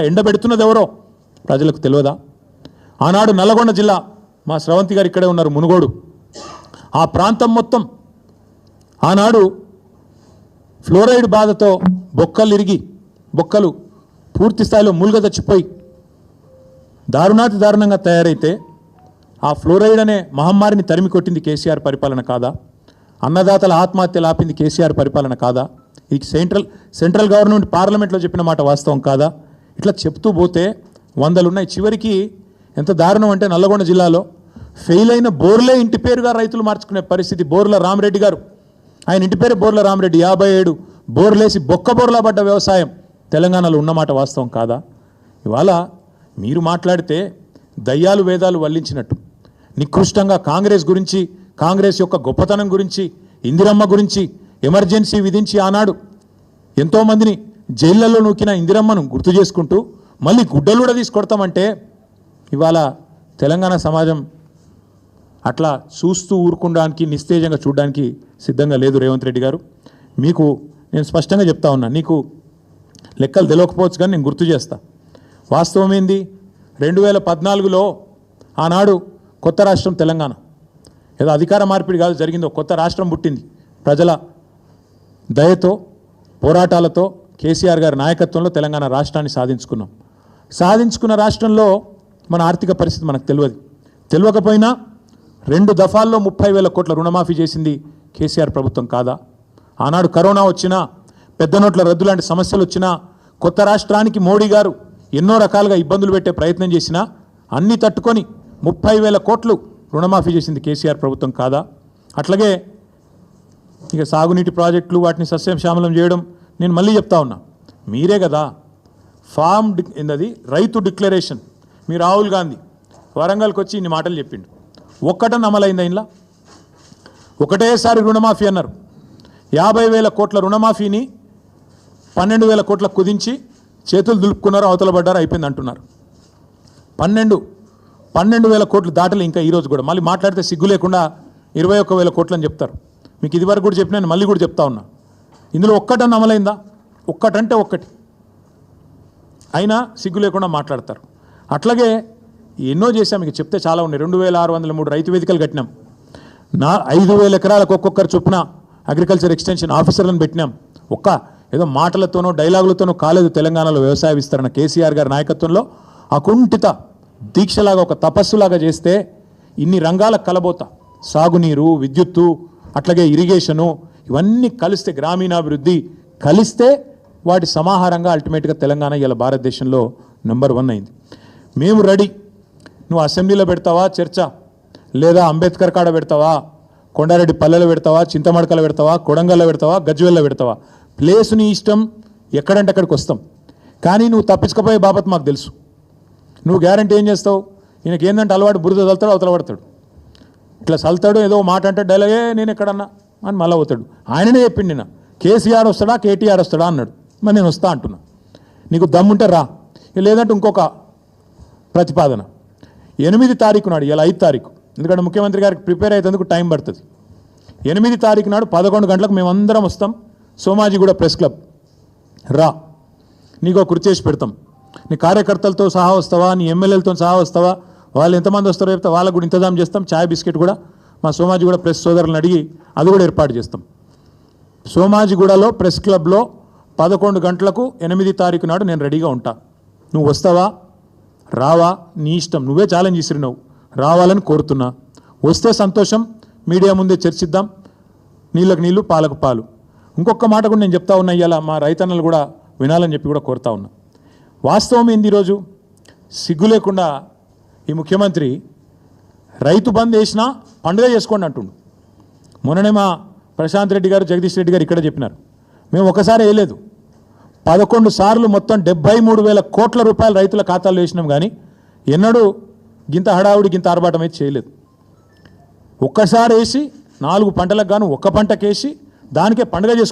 ఎండబెడుతున్నది ఎవరో ప్రజలకు తెలియదా? ఆనాడు నల్లగొండ జిల్లా మా శ్రవంతి గారు ఇక్కడే ఉన్నారు, మునుగోడు. ఆ ప్రాంతం మొత్తం ఆనాడు ఫ్లోరైడ్ బాధతో బొక్కలు ఇరిగి బొక్కలు పూర్తి స్థాయిలో మూలుగ చచ్చిపోయి దారుణాతి దారుణంగా తయారైతే ఆ ఫ్లోరైడ్ అనే మహమ్మారిని తరిమి కొట్టింది కేసీఆర్ పరిపాలన కాదా? అన్నదాతల ఆత్మహత్యలు ఆపింది కేసీఆర్ పరిపాలన కాదా? ఈ సెంట్రల్ గవర్నమెంట్ పార్లమెంట్లో చెప్పిన మాట వాస్తవం కాదా? ఇట్లా చెప్తూ పోతే వందలు ఉన్నాయి. చివరికి ఎంత దారుణం అంటే నల్లగొండ జిల్లాలో ఫెయిల్ అయిన బోర్లే ఇంటి పేరుగా రైతులు మార్చుకునే పరిస్థితి. బోర్ల రామరెడ్డి గారు, ఆయన ఇంటి పేరు బోర్ల రామరెడ్డి, 57 బోర్లేసి బొక్క బోర్లా పడ్డ వ్యవసాయం తెలంగాణలో ఉన్నమాట వాస్తవం కాదా? ఇవాళ మీరు మాట్లాడితే దయ్యాలు వేదాలు వల్లించినట్టు నికృష్టంగా కాంగ్రెస్ గురించి, కాంగ్రెస్ యొక్క గొప్పతనం గురించి, ఇందిరమ్మ గురించి ఎమర్జెన్సీ విధించి ఆనాడు ఎంతోమందిని జైళ్లలో నూకిన ఇందిరమ్మను గుర్తు చేసుకుంటూ మళ్ళీ గుడ్డలు కూడా తీసుకొడతామంటే ఇవాళ తెలంగాణ సమాజం అట్లా చూస్తూ ఊరుకోవడానికి, నిస్తేజంగా చూడడానికి సిద్ధంగా లేదు. రేవంత్ రెడ్డి గారు, మీకు నేను స్పష్టంగా చెప్తా ఉన్నా, నీకు లెక్కలు తెలియకపోవచ్చు కానీ నేను గుర్తు చేస్తా. వాస్తవం ఏంది? 2014లో ఆనాడు కొత్త రాష్ట్రం తెలంగాణ, ఏదో అధికార మార్పిడి కాదు జరిగిందో, కొత్త రాష్ట్రం పుట్టింది. ప్రజల దయతో పోరాటాలతో కేసీఆర్ గారి నాయకత్వంలో తెలంగాణ రాష్ట్రాన్ని సాధించుకున్నాం. సాధించుకున్న రాష్ట్రంలో మన ఆర్థిక పరిస్థితి మనకు తెలియకపోయినా 2 దఫాల్లో 30,000 కోట్ల రుణమాఫీ చేసింది కేసీఆర్ ప్రభుత్వం కాదా? ఆనాడు కరోనా వచ్చినా, పెద్ద నోట్ల రద్దు లాంటి సమస్యలు వచ్చినా, కొత్త రాష్ట్రానికి మోడీ గారు ఎన్నో రకాలుగా ఇబ్బందులు పెట్టే ప్రయత్నం చేసినా అన్నీ తట్టుకొని 30,000 కోట్లు రుణమాఫీ చేసింది కేసీఆర్ ప్రభుత్వం కాదా? అట్లాగే ఇక సాగునీటి ప్రాజెక్టులు వాటిని సస్యశ్యామలం చేయడం, నేను మళ్ళీ చెప్తా ఉన్నా, మీరే కదా ఫామ్ ఏందది రైతు డిక్లరేషన్. మీరు రాహుల్ గాంధీ వరంగల్కి వచ్చి ఇన్ని మాటలు చెప్పిండు, ఒక్కటని అమలైందా? ఇంట్లో ఒకటేసారి రుణమాఫీ అన్నారు. 50,000 కోట్ల రుణమాఫీని 12,000 కోట్లకు కుదించి చేతులు దులుపుకున్నారు, అవతల పడ్డారు, అయిపోయింది అంటున్నారు. 12,000 కోట్లు దాటలు ఇంకా ఈరోజు కూడా. మళ్ళీ మాట్లాడితే సిగ్గు లేకుండా 21,000 కోట్లు అని చెప్తారు. మీకు ఇదివరకు కూడా చెప్పినా, మళ్ళీ కూడా చెప్తా ఉన్నా, ఇందులో ఒక్కటని అమలైందా? ఒక్కటంటే ఒక్కటి అయినా సిగ్గు లేకుండా మాట్లాడతారు. అట్లాగే ఎన్నో చేశాం, మీకు చెప్తే చాలా ఉన్నాయి. 2,603 రైతు వేదికలు కట్టినాం. 5,000 ఎకరాలకు ఒక్కొక్కరు చొప్పున అగ్రికల్చర్ ఎక్స్టెన్షన్ ఆఫీసర్లను పెట్టినాం. ఏదో మాటలతోనో డైలాగులతోనో కాలేదు తెలంగాణలో వ్యవసాయ విస్తరణ. కేసీఆర్ గారి నాయకత్వంలో అకుంఠిత దీక్షలాగా, ఒక తపస్సులాగా చేస్తే ఇన్ని రంగాలకు కలబోత, సాగునీరు, విద్యుత్తు, అట్లాగే ఇరిగేషను, ఇవన్నీ కలిస్తే, గ్రామీణాభివృద్ధి కలిస్తే వాటి సమాహారంగా అల్టిమేట్గా తెలంగాణ ఇలా భారతదేశంలో నెంబర్ 1 అయింది. మేము రెడీ. నువ్వు అసెంబ్లీలో పెడతావా చర్చ, లేదా అంబేద్కర్ కాడ పెడతావా, కొండారెడ్డి పల్లెలో పెడతావా, చింతమడకలో పెడతావా, కొడంగల్లో పెడతావా, గజ్వేల్లో పెడతావా, ప్లేసు నీ ఇష్టం, ఎక్కడంటే అక్కడికి వస్తాం. కానీ నువ్వు తప్పించుకపోయే బాబత్ మాకు తెలుసు. నువ్వు గ్యారంటీ ఏం చేస్తావు? ఈయనకి ఏంటంటే అలవాటు, బురద చల్తాడు, అవతల పడతాడు, ఇట్లా చల్తాడు, ఏదో మాట అంటే డైలాగే నేను ఎక్కడన్నా అని మళ్ళీ అవుతాడు. ఆయననే చెప్పిండి, నిన్న కేసీఆర్ వస్తాడా కేటీఆర్ వస్తాడా అన్నాడు. మరి నేను వస్తా అంటున్నా, నీకు దమ్ముంటే రా, లేదంటే ఇంకొక ప్రతిపాదన 8 తారీఖు నాడు, ఇలా 5 తారీఖు, ఎందుకంటే ముఖ్యమంత్రి గారికి ప్రిపేర్ అయ్యేందుకు టైం పడుతుంది. 8 తారీఖు నాడు 11 గంటలకు మేమందరం వస్తాం, సోమాజిగూడ ప్రెస్ క్లబ్ రా, నీకు కుర్చీ చేసి పెడతాం. నీ కార్యకర్తలతో సహా వస్తావా, నీ ఎమ్మెల్యేలతో సహా వస్తావా, వాళ్ళు ఎంతమంది వస్తారో చెప్తే వాళ్ళకు కూడా ఇంతజాం చేస్తాం. ఛాయ్ బిస్కెట్ కూడా మా సోమాజిగూడ ప్రెస్ సోదరులను అడిగి అది కూడా ఏర్పాటు చేస్తాం. సోమాజిగూడలో ప్రెస్ క్లబ్లో 11 గంటలకు 8 తారీఖు నాడు నేను రెడీగా ఉంటా. నువ్వు వస్తావా రావా నీ ఇష్టం, నువ్వే ఛాలెంజ్ ఇస్తున్నావు, రావాలని కోరుతున్నా. వస్తే సంతోషం, మీడియా ముందే చర్చిద్దాం, నీళ్ళకు నీళ్ళు పాలకు పాలు. ఇంకొక మాట కూడా నేను చెప్తా ఉన్నా, ఇవాళ మా రైతన్నలు కూడా వినాలని చెప్పి కూడా కోరుతా ఉన్నా. వాస్తవం ఏంది? ఈరోజు సిగ్గు లేకుండా ఈ ముఖ్యమంత్రి రైతు బంద్ వేసినా పండుగ చేసుకోండి అంటుండు. మొన్ననే మా ప్రశాంత్ రెడ్డి గారు, జగదీష్ రెడ్డి గారు ఇక్కడ చెప్పినారు, మేము ఒకసారి వేయలేదు, 11 సార్లు మొత్తం 73,000 కోట్ల రూపాయలు రైతుల ఖాతాల్లో వేసినాం. కానీ ఎన్నడూ గింత హడావుడి, గింత ఆర్భాటం అయితే చేయలేదు. ఒక్కసారి వేసి 4 పంటలకు గాను 1 పంటకేసి దానికే పండుగ చేసుకుంటాం.